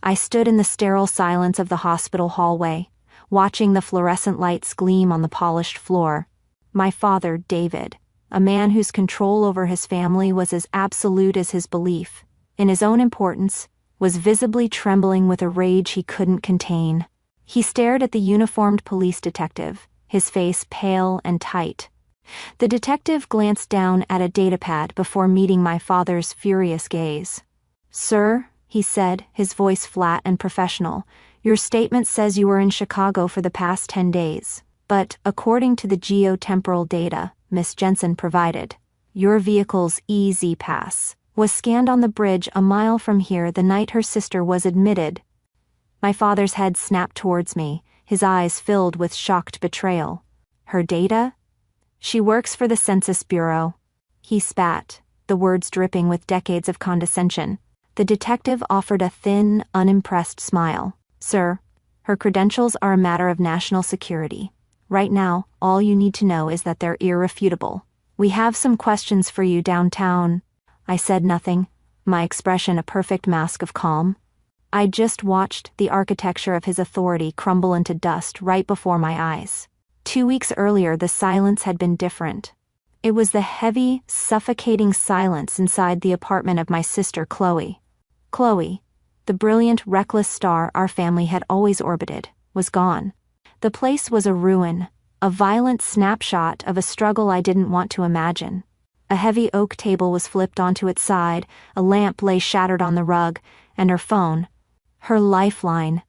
I stood in the sterile silence of the hospital hallway, watching the fluorescent lights gleam on the polished floor. My father, David, a man whose control over his family was as absolute as his belief in his own importance, was visibly trembling with a rage he couldn't contain. He stared at the uniformed police detective, his face pale and tight. The detective glanced down at a datapad before meeting my father's furious gaze. "Sir," he said, his voice flat and professional, "your statement says you were in Chicago for the past 10 days, but according to the geotemporal data Miss Jensen provided, your vehicle's EZ pass was scanned on the bridge a mile from here the night her sister was admitted." My father's head snapped towards me, his eyes filled with shocked betrayal. "Her data? She works for the Census Bureau." He spat, the words dripping with decades of condescension. The detective offered a thin, unimpressed smile. "Sir, her credentials are a matter of national security. Right now, all you need to know is that they're irrefutable. We have some questions for you downtown." I said nothing, my expression a perfect mask of calm. I'd just watched the architecture of his authority crumble into dust right before my eyes. 2 weeks earlier, the silence had been different. It was the heavy, suffocating silence inside the apartment of my sister Chloe. Chloe, the brilliant, reckless star our family had always orbited, was gone. The place was a ruin, a violent snapshot of a struggle I didn't want to imagine. A heavy oak table was flipped onto its side, a lamp lay shattered on the rug, and her phone, her lifeline,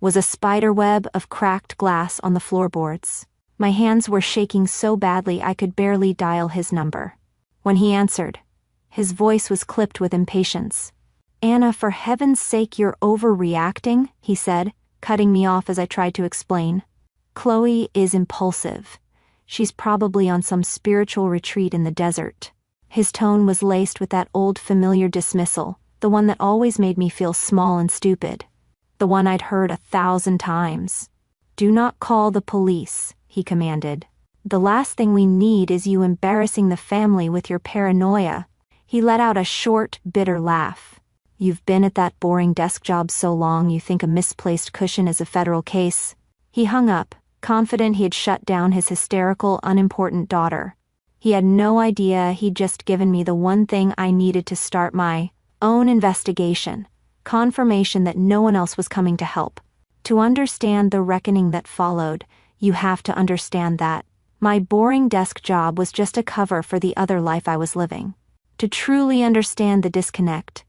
was a spiderweb of cracked glass on the floorboards. My hands were shaking so badly I could barely dial his number. When he answered, his voice was clipped with impatience. "Anna, for heaven's sake, you're overreacting," he said, cutting me off as I tried to explain. "Chloe is impulsive. She's probably on some spiritual retreat in the desert." His tone was laced with that old familiar dismissal, the one that always made me feel small and stupid. The one I'd heard 1,000 times. "Do not call the police," he commanded. "The last thing we need is you embarrassing the family with your paranoia." He let out a short, bitter laugh. "You've been at that boring desk job so long you think a misplaced cushion is a federal case." He hung up, confident he had shut down his hysterical, unimportant daughter. He had no idea he'd just given me the one thing I needed to start my own investigation, confirmation that no one else was coming to help. To understand the reckoning that followed, you have to understand that my boring desk job was just a cover for the other life I was living. To truly understand the disconnect,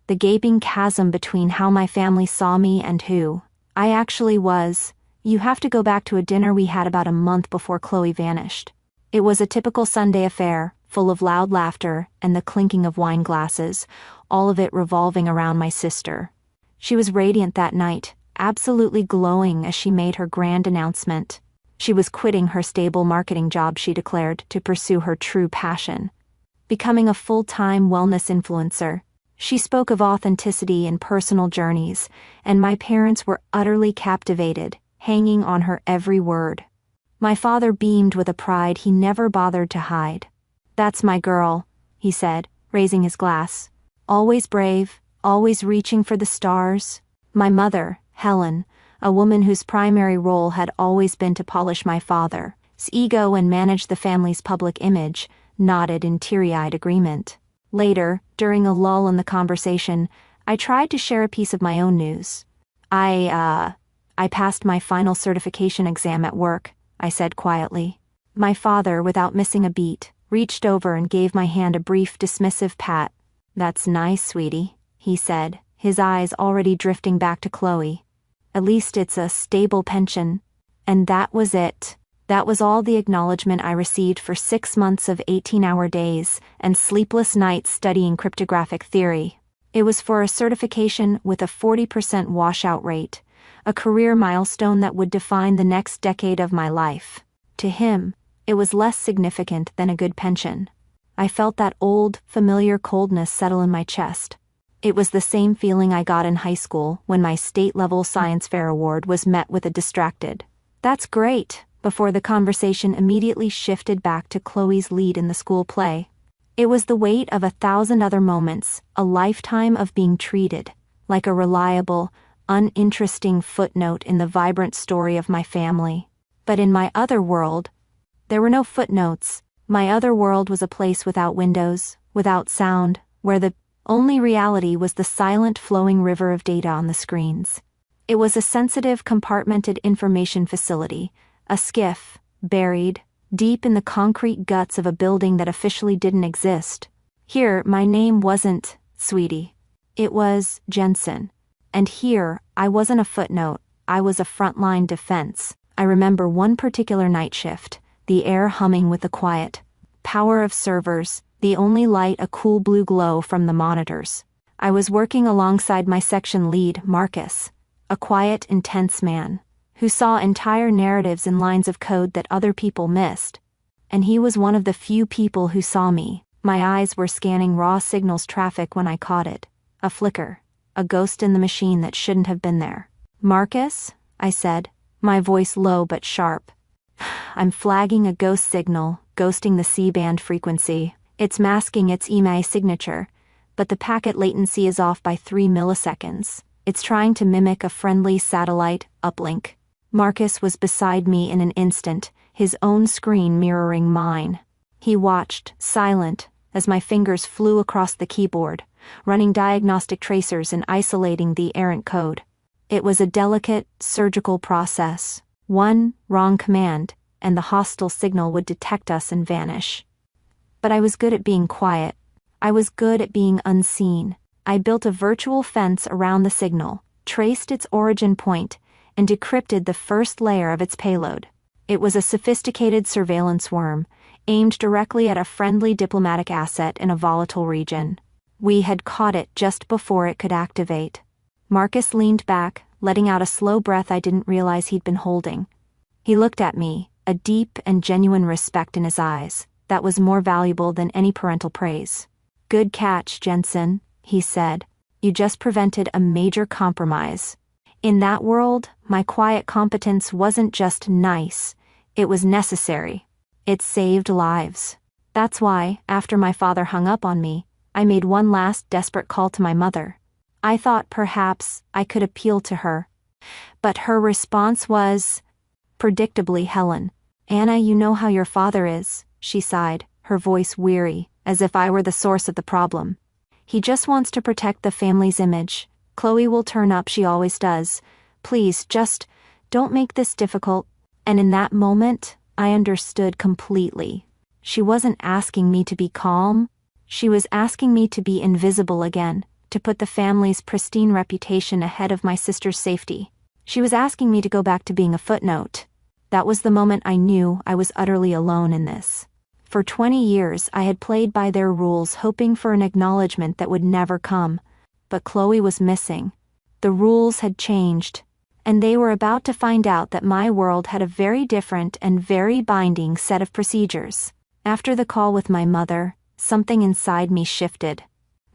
the gaping chasm between how my family saw me and who I actually was, you have to go back to a dinner we had about a month before Chloe vanished. It was a typical Sunday affair, full of loud laughter and the clinking of wine glasses, all of it revolving around my sister. She was radiant that night, absolutely glowing as she made her grand announcement. She was quitting her stable marketing job, she declared, to pursue her true passion, becoming a full-time wellness influencer. She spoke of authenticity and personal journeys, and my parents were utterly captivated, hanging on her every word. My father beamed with a pride he never bothered to hide. "That's my girl," he said, raising his glass. "Always brave, always reaching for the stars." My mother, Helen, a woman whose primary role had always been to polish my father's ego and manage the family's public image, nodded in teary-eyed agreement. Later, during a lull in the conversation, I tried to share a piece of my own news. I passed my final certification exam at work," I said quietly. My father, without missing a beat, reached over and gave my hand a brief dismissive pat. "That's nice, sweetie," he said, his eyes already drifting back to Chloe. "At least it's a stable pension." And that was it. That was all the acknowledgement I received for 6 months of 18-hour days and sleepless nights studying cryptographic theory. It was for a certification with a 40% washout rate, a career milestone that would define the next decade of my life. To him, it was less significant than a good pension. I felt that old, familiar coldness settle in my chest. It was the same feeling I got in high school when my state-level science fair award was met with a distracted, "That's great," before the conversation immediately shifted back to Chloe's lead in the school play. It was the weight of 1,000 other moments, a lifetime of being treated like a reliable, uninteresting footnote in the vibrant story of my family. But in my other world, there were no footnotes. My other world was a place without windows, without sound, where the only reality was the silent flowing river of data on the screens. It was a sensitive, compartmented information facility, a skiff, buried deep in the concrete guts of a building that officially didn't exist. Here, my name wasn't Sweetie. It was Jensen. And here, I wasn't a footnote, I was a frontline defense. I remember one particular night shift, the air humming with the quiet power of servers, the only light a cool blue glow from the monitors. I was working alongside my section lead, Marcus, a quiet, intense man who saw entire narratives in lines of code that other people missed. And he was one of the few people who saw me. My eyes were scanning raw signals traffic when I caught it. A flicker. A ghost in the machine that shouldn't have been there. "Marcus?" I said, my voice low but sharp. "I'm flagging a ghost signal, ghosting the C-band frequency. It's masking its email signature, but the packet latency is off by 3 milliseconds. It's trying to mimic a friendly satellite uplink." Marcus was beside me in an instant, his own screen mirroring mine. He watched, silent, as my fingers flew across the keyboard, running diagnostic tracers and isolating the errant code. It was a delicate, surgical process. One wrong command, and the hostile signal would detect us and vanish. But I was good at being quiet. I was good at being unseen. I built a virtual fence around the signal, traced its origin point, and decrypted the first layer of its payload. It was a sophisticated surveillance worm, aimed directly at a friendly diplomatic asset in a volatile region. We had caught it just before it could activate. Marcus leaned back, letting out a slow breath I didn't realize he'd been holding. He looked at me, a deep and genuine respect in his eyes, that was more valuable than any parental praise. "Good catch, Jensen," he said. "You just prevented a major compromise." In that world, my quiet competence wasn't just nice, it was necessary. It saved lives. That's why, after my father hung up on me, I made one last desperate call to my mother. I thought perhaps I could appeal to her. But her response was, predictably, "Helen, Anna, you know how your father is," she sighed, her voice weary, as if I were the source of the problem. "He just wants to protect the family's image. Chloe will turn up, she always does. Please, just don't make this difficult." And in that moment, I understood completely. She wasn't asking me to be calm. She was asking me to be invisible again, to put the family's pristine reputation ahead of my sister's safety. She was asking me to go back to being a footnote. That was the moment I knew I was utterly alone in this. For 20 years I had played by their rules, hoping for an acknowledgement that would never come. But Chloe was missing. The rules had changed, and they were about to find out that my world had a very different and very binding set of procedures. After the call with my mother, something inside me shifted.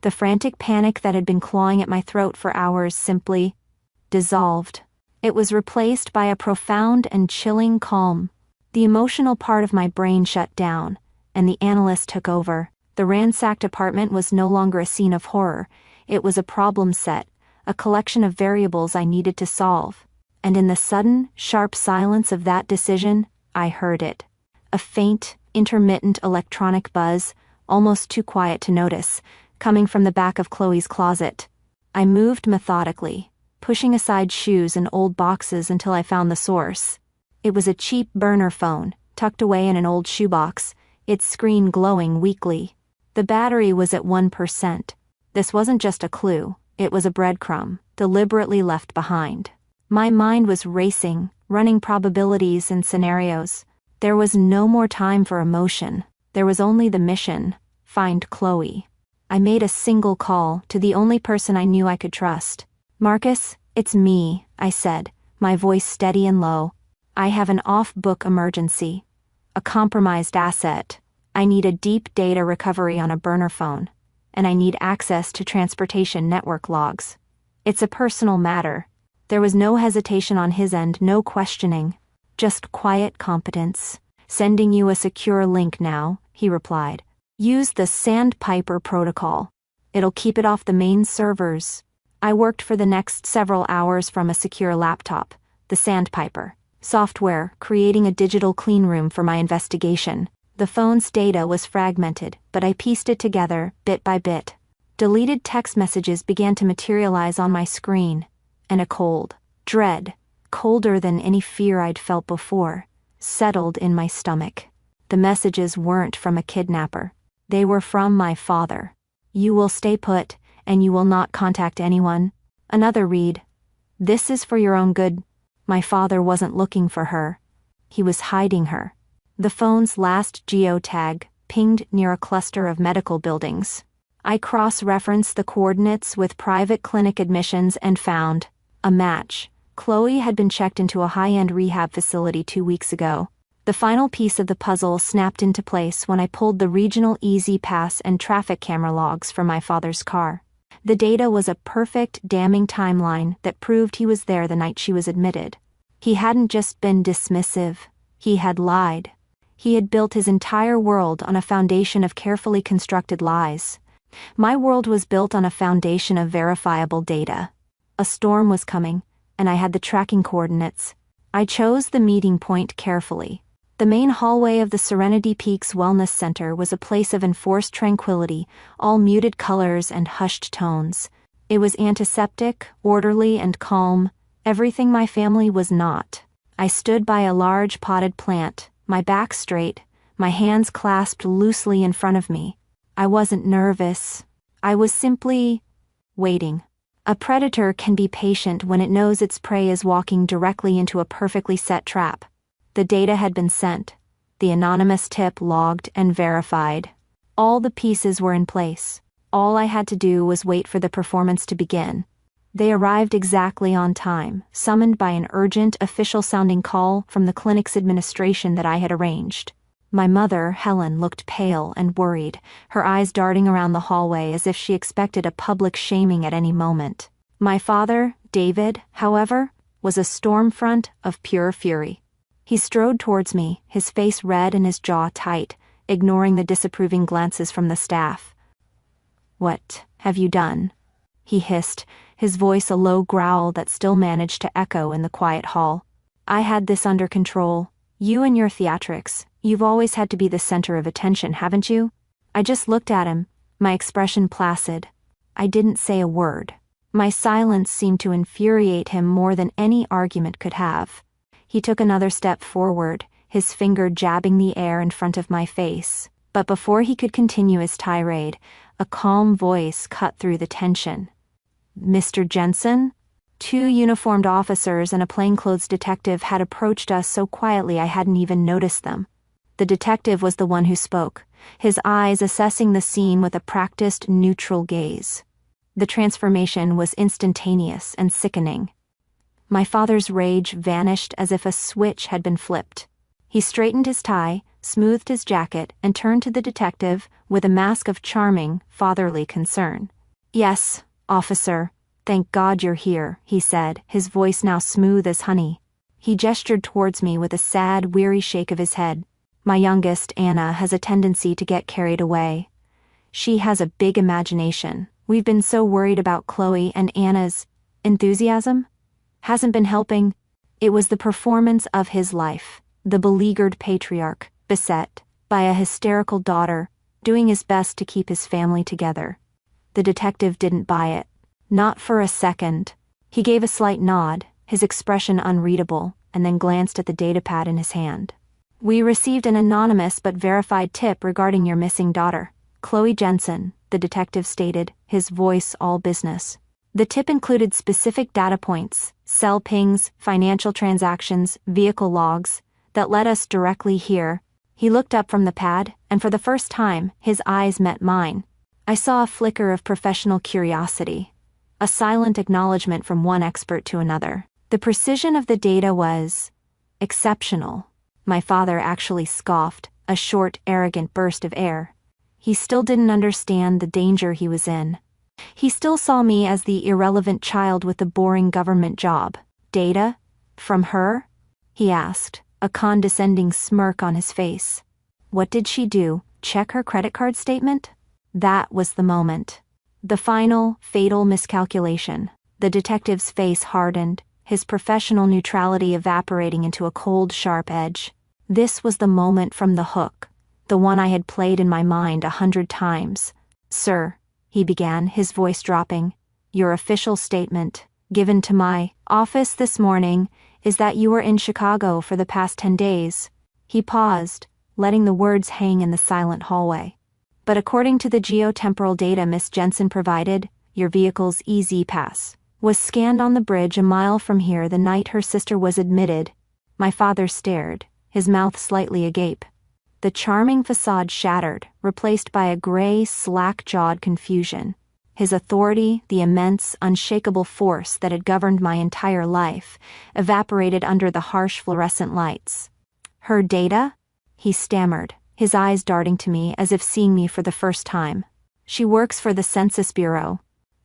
The frantic panic that had been clawing at my throat for hours simply dissolved. It was replaced by a profound and chilling calm. The emotional part of my brain shut down, and the analyst took over. The ransacked apartment was no longer a scene of horror. It was a problem set, a collection of variables I needed to solve. And in the sudden, sharp silence of that decision, I heard it. A faint, intermittent electronic buzz, almost too quiet to notice, coming from the back of Chloe's closet. I moved methodically, pushing aside shoes and old boxes until I found the source. It was a cheap burner phone, tucked away in an old shoebox, its screen glowing weakly. The battery was at 1%. This wasn't just a clue, it was a breadcrumb, deliberately left behind. My mind was racing, running probabilities and scenarios. There was no more time for emotion. There was only the mission: find Chloe. I made a single call to the only person I knew I could trust. "Marcus, it's me," I said, my voice steady and low. "I have an off-book emergency. A compromised asset. I need a deep data recovery on a burner phone. And I need access to transportation network logs. It's a personal matter." There was no hesitation on his end, no questioning. Just quiet competence. "Sending you a secure link now," he replied. "Use the Sandpiper protocol. It'll keep it off the main servers." I worked for the next several hours from a secure laptop, the Sandpiper software, creating a digital cleanroom for my investigation. The phone's data was fragmented, but I pieced it together, bit by bit. Deleted text messages began to materialize on my screen, and a cold dread, colder than any fear I'd felt before, settled in my stomach. The messages weren't from a kidnapper. They were from my father. "You will stay put, and you will not contact anyone." Another read, "This is for your own good." My father wasn't looking for her. He was hiding her. The phone's last geotag pinged near a cluster of medical buildings. I cross-referenced the coordinates with private clinic admissions and found a match. Chloe had been checked into a high-end rehab facility 2 weeks ago. The final piece of the puzzle snapped into place when I pulled the regional Easy Pass and traffic camera logs from my father's car. The data was a perfect, damning timeline that proved he was there the night she was admitted. He hadn't just been dismissive, he had lied. He had built his entire world on a foundation of carefully constructed lies. My world was built on a foundation of verifiable data. A storm was coming, and I had the tracking coordinates. I chose the meeting point carefully. The main hallway of the Serenity Peaks Wellness Center was a place of enforced tranquility, all muted colors and hushed tones. It was antiseptic, orderly, and calm, everything my family was not. I stood by a large potted plant, my back straight, my hands clasped loosely in front of me. I wasn't nervous. I was simply waiting. A predator can be patient when it knows its prey is walking directly into a perfectly set trap. The data had been sent, the anonymous tip logged and verified. All the pieces were in place. All I had to do was wait for the performance to begin. They arrived exactly on time, summoned by an urgent, official-sounding call from the clinic's administration that I had arranged. My mother, Helen, looked pale and worried, her eyes darting around the hallway as if she expected a public shaming at any moment. My father, David, however, was a storm front of pure fury. He strode towards me, his face red and his jaw tight, ignoring the disapproving glances from the staff. "What have you done?" he hissed, his voice a low growl that still managed to echo in the quiet hall. "I had this under control. You and your theatrics. You've always had to be the center of attention, haven't you?" I just looked at him, my expression placid. I didn't say a word. My silence seemed to infuriate him more than any argument could have. He took another step forward, his finger jabbing the air in front of my face. But before he could continue his tirade, a calm voice cut through the tension. "Mr. Jensen?" 2 uniformed officers and a plainclothes detective had approached us so quietly I hadn't even noticed them. The detective was the one who spoke, his eyes assessing the scene with a practiced, neutral gaze. The transformation was instantaneous and sickening. My father's rage vanished as if a switch had been flipped. He straightened his tie, smoothed his jacket, and turned to the detective with a mask of charming, fatherly concern. "Yes, officer. Thank God you're here," he said, his voice now smooth as honey. He gestured towards me with a sad, weary shake of his head. "My youngest, Anna, has a tendency to get carried away. She has a big imagination. We've been so worried about Chloe, and Anna's enthusiasm hasn't been helping." It was the performance of his life, the beleaguered patriarch, beset by a hysterical daughter, doing his best to keep his family together. The detective didn't buy it. Not for a second. He gave a slight nod, his expression unreadable, and then glanced at the datapad in his hand. "We received an anonymous but verified tip regarding your missing daughter, Chloe Jensen," the detective stated, his voice all business. The tip included specific data points, cell pings, financial transactions, vehicle logs, that led us directly here. He looked up from the pad, and for the first time, his eyes met mine. I saw a flicker of professional curiosity, a silent acknowledgement from one expert to another. The precision of the data was exceptional. My father actually scoffed, a short, arrogant burst of air. He still didn't understand the danger he was in. He still saw me as the irrelevant child with the boring government job. "Data? From her?" he asked, a condescending smirk on his face. "What did she do? Check her credit card statement?" That was the moment. The final, fatal miscalculation. The detective's face hardened, his professional neutrality evaporating into a cold, sharp edge. This was the moment from the hook, the one I had played in my mind 100 times. "Sir," he began, his voice dropping, "your official statement, given to my office this morning, is that you were in Chicago for the past 10 days. He paused, letting the words hang in the silent hallway. "But according to the geotemporal data Miss Jensen provided, your vehicle's EZ pass was scanned on the bridge a mile from here the night her sister was admitted." My father stared, his mouth slightly agape. The charming facade shattered, replaced by a gray, slack-jawed confusion. His authority, the immense, unshakable force that had governed my entire life, evaporated under the harsh fluorescent lights. "Her data?" he stammered, his eyes darting to me as if seeing me for the first time. "She works for the Census Bureau."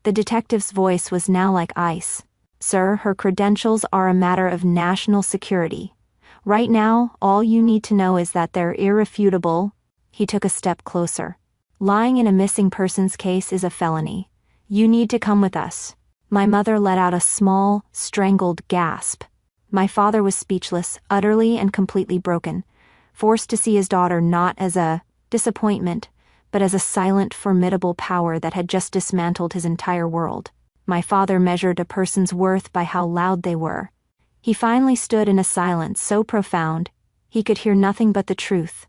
The detective's voice was now like ice. "Sir, her credentials are a matter of national security. Right now, all you need to know is that they're irrefutable." He took a step closer. "Lying in a missing persons case is a felony. You need to come with us." My mother let out a small, strangled gasp. My father was speechless, utterly and completely broken, forced to see his daughter not as a disappointment, but as a silent, formidable power that had just dismantled his entire world. My father measured a person's worth by how loud they were. He finally stood in a silence so profound, he could hear nothing but the truth.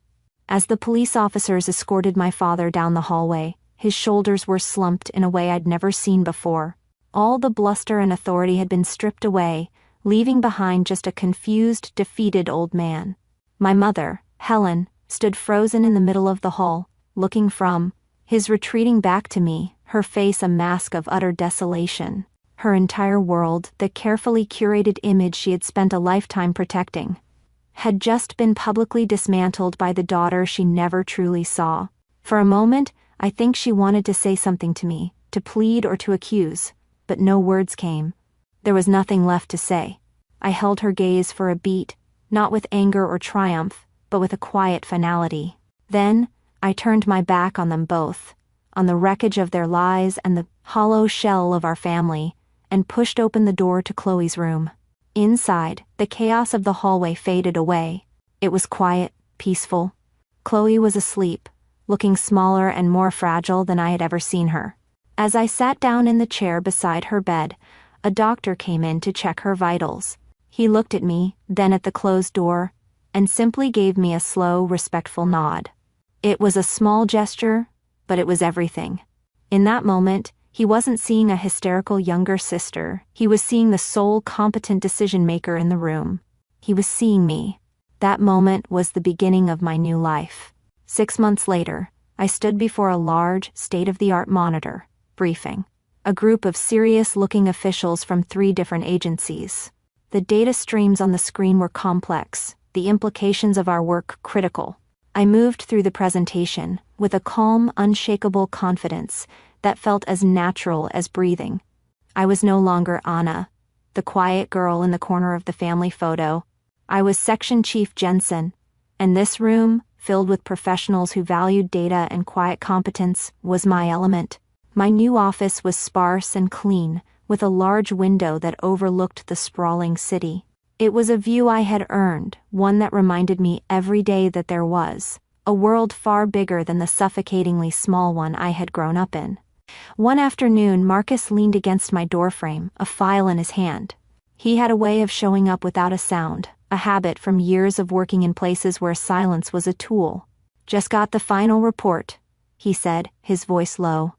As the police officers escorted my father down the hallway, his shoulders were slumped in a way I'd never seen before. All the bluster and authority had been stripped away, leaving behind just a confused, defeated old man. My mother, Helen, stood frozen in the middle of the hall, looking from his retreating back to me, her face a mask of utter desolation. Her entire world, the carefully curated image she had spent a lifetime protecting, had just been publicly dismantled by the daughter she never truly saw. For a moment, I think she wanted to say something to me, to plead or to accuse, but no words came. There was nothing left to say. I held her gaze for a beat, not with anger or triumph, but with a quiet finality. Then, I turned my back on them both, on the wreckage of their lives and the hollow shell of our family, and pushed open the door to Chloe's room. Inside, the chaos of the hallway faded away. It was quiet, peaceful. Chloe was asleep, looking smaller and more fragile than I had ever seen her. As I sat down in the chair beside her bed, a doctor came in to check her vitals. He looked at me, then at the closed door, and simply gave me a slow, respectful nod. It was a small gesture, but it was everything. In that moment, he wasn't seeing a hysterical younger sister. He was seeing the sole competent decision-maker in the room. He was seeing me. That moment was the beginning of my new life. 6 months later, I stood before a large, state-of-the-art monitor, briefing a group of serious-looking officials from 3 different agencies. The data streams on the screen were complex, the implications of our work critical. I moved through the presentation with a calm, unshakable confidence that felt as natural as breathing. I was no longer Anna, the quiet girl in the corner of the family photo. I was Section Chief Jensen, and this room, filled with professionals who valued data and quiet competence, was my element. My new office was sparse and clean, with a large window that overlooked the sprawling city. It was a view I had earned, one that reminded me every day that there was a world far bigger than the suffocatingly small one I had grown up in. One afternoon, Marcus leaned against my doorframe, a file in his hand. He had a way of showing up without a sound, a habit from years of working in places where silence was a tool. "Just got the final report," he said, his voice low.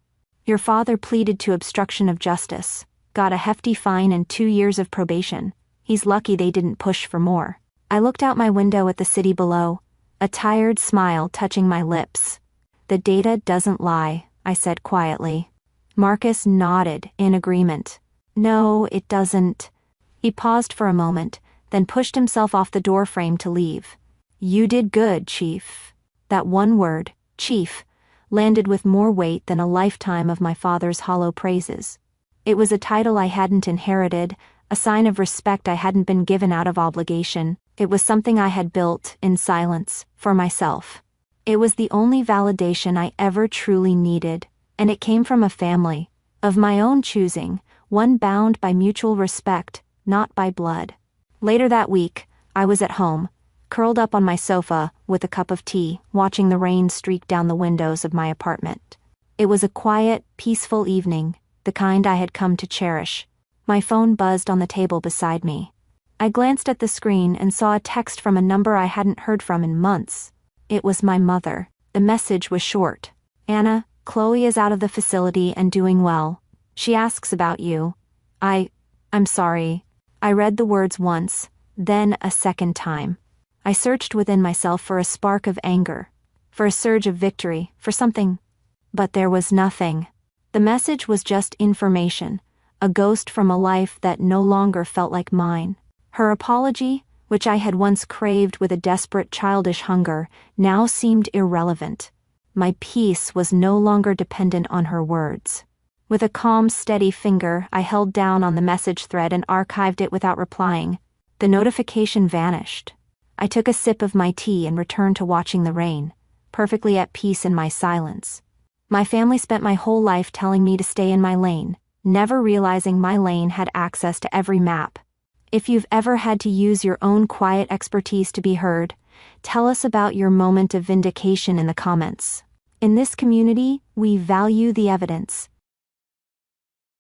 "Your father pleaded to obstruction of justice, got a hefty fine and 2 years of probation. He's lucky they didn't push for more." I looked out my window at the city below, a tired smile touching my lips. "The data doesn't lie," I said quietly. Marcus nodded in agreement. "No, it doesn't." He paused for a moment, then pushed himself off the doorframe to leave. "You did good, Chief." That one word, Chief, landed with more weight than a lifetime of my father's hollow praises. It was a title I hadn't inherited, a sign of respect I hadn't been given out of obligation. It was something I had built, in silence, for myself. It was the only validation I ever truly needed, and it came from a family Of my own choosing, one bound by mutual respect, not by blood. Later that week, I was at home, curled up on my sofa, with a cup of tea, watching the rain streak down the windows of my apartment. It was a quiet, peaceful evening, the kind I had come to cherish. My phone buzzed on the table beside me. I glanced at the screen and saw a text from a number I hadn't heard from in months. It was my mother. The message was short. "Anna, Chloe is out of the facility and doing well. She asks about you. I'm sorry." I read the words once, then a second time. I searched within myself for a spark of anger, for a surge of victory, for something. But there was nothing. The message was just information, a ghost from a life that no longer felt like mine. Her apology, which I had once craved with a desperate childish hunger, now seemed irrelevant. My peace was no longer dependent on her words. With a calm, steady finger, I held down on the message thread and archived it without replying. The notification vanished. I took a sip of my tea and returned to watching the rain, perfectly at peace in my silence. My family spent my whole life telling me to stay in my lane, never realizing my lane had access to every map. If you've ever had to use your own quiet expertise to be heard, tell us about your moment of vindication in the comments. In this community, we value the evidence.